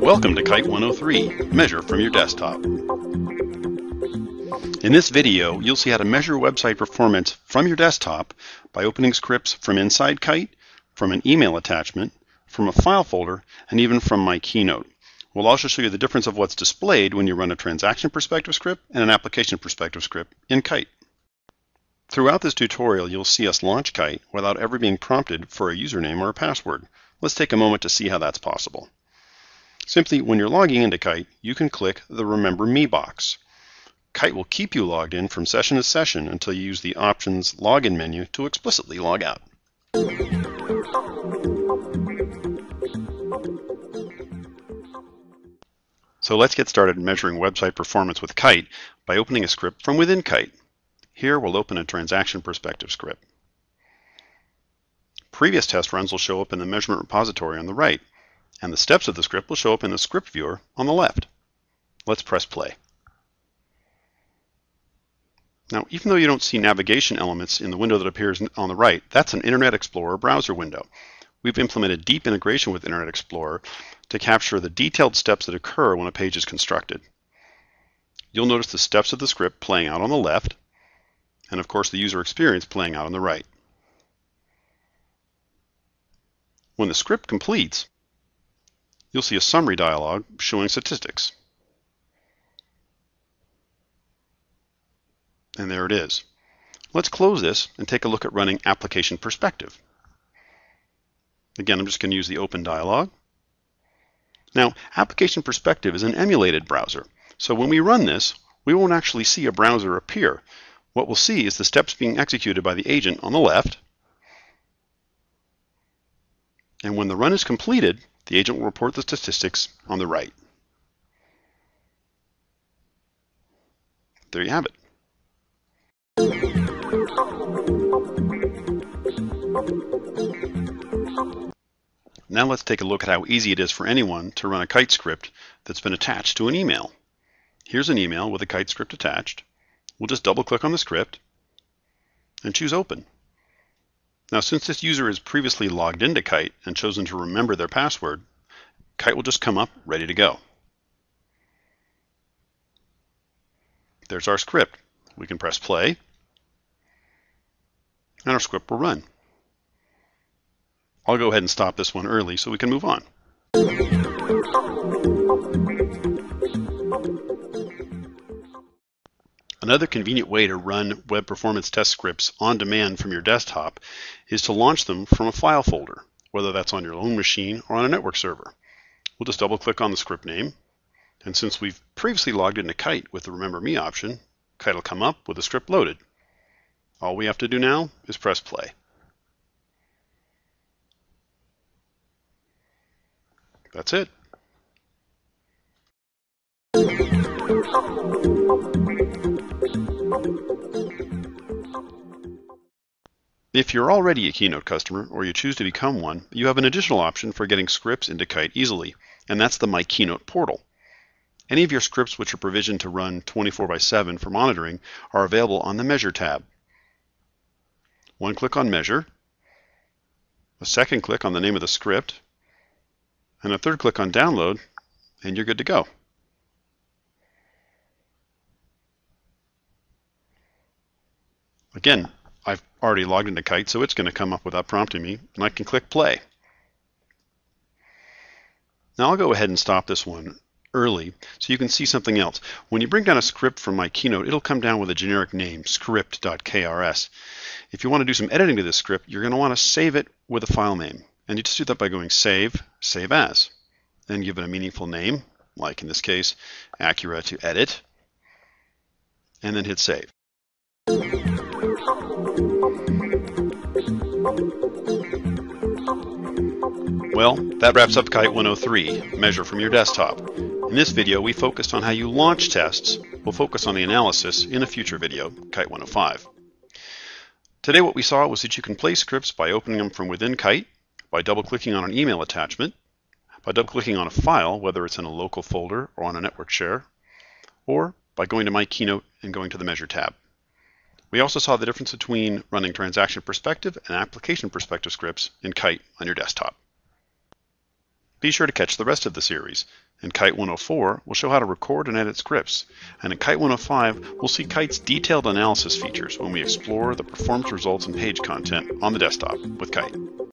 Welcome to Kite 103, Measure from your desktop. In this video, you'll see how to measure website performance from your desktop by opening scripts from inside Kite, from an email attachment, from a file folder, and even from my Keynote. We'll also show you the difference of what's displayed when you run a transaction perspective script and an application perspective script in Kite. Throughout this tutorial, you'll see us launch Kite without ever being prompted for a username or a password. Let's take a moment to see how that's possible. Simply, when you're logging into Kite, you can click the Remember Me box. Kite will keep you logged in from session to session until you use the Options Login menu to explicitly log out. So let's get started measuring website performance with Kite by opening a script from within Kite. Here we'll open a transaction perspective script. Previous test runs will show up in the measurement repository on the right, and the steps of the script will show up in the script viewer on the left. Let's press play. Now, even though you don't see navigation elements in the window that appears on the right, that's an Internet Explorer browser window. We've implemented deep integration with Internet Explorer to capture the detailed steps that occur when a page is constructed. You'll notice the steps of the script playing out on the left, and of course the user experience playing out on the right. When the script completes, you'll see a summary dialog showing statistics. And there it is. Let's close this and take a look at running Application Perspective. Again, I'm just going to use the Open dialog. Now, Application Perspective is an emulated browser, so when we run this, we won't actually see a browser appear. What we'll see is the steps being executed by the agent on the left, and when the run is completed, the agent will report the statistics on the right. There you have it. Now let's take a look at how easy it is for anyone to run a Kite script that's been attached to an email. Here's an email with a Kite script attached. We'll just double click on the script and choose Open. Now, since this user is previously logged into Kite and chosen to remember their password, Kite will just come up ready to go. There's our script. We can press play, and our script will run. I'll go ahead and stop this one early so we can move on. Another convenient way to run web performance test scripts on demand from your desktop is to launch them from a file folder, whether that's on your own machine or on a network server. We'll just double click on the script name, and since we've previously logged into Kite with the Remember Me option, Kite will come up with the script loaded. All we have to do now is press play. That's it. If you're already a Keynote customer or you choose to become one, you have an additional option for getting scripts into Kite easily, and that's the My Keynote portal. Any of your scripts which are provisioned to run 24/7 for monitoring are available on the Measure tab. One click on Measure, a second click on the name of the script, and a third click on Download, and you're good to go. Again, I've already logged into Kite, so it's going to come up without prompting me, and I can click play. Now I'll go ahead and stop this one early so you can see something else. When you bring down a script from my Keynote, it'll come down with a generic name, script.krs. If you want to do some editing to this script, you're going to want to save it with a file name. And you just do that by going Save, Save As. Then give it a meaningful name, like in this case, Acura to edit, and then hit Save. Well, that wraps up Kite 103, Measure from your desktop. In this video, we focused on how you launch tests. We'll focus on the analysis in a future video, Kite 105. Today what we saw was that you can play scripts by opening them from within Kite, by double-clicking on an email attachment, by double-clicking on a file, whether it's in a local folder or on a network share, or by going to My Keynote and going to the Measure tab. We also saw the difference between running transaction perspective and application perspective scripts in Kite on your desktop. Be sure to catch the rest of the series. In Kite 104, we'll show how to record and edit scripts, and in Kite 105, we'll see Kite's detailed analysis features when we explore the performance results and page content on the desktop with Kite.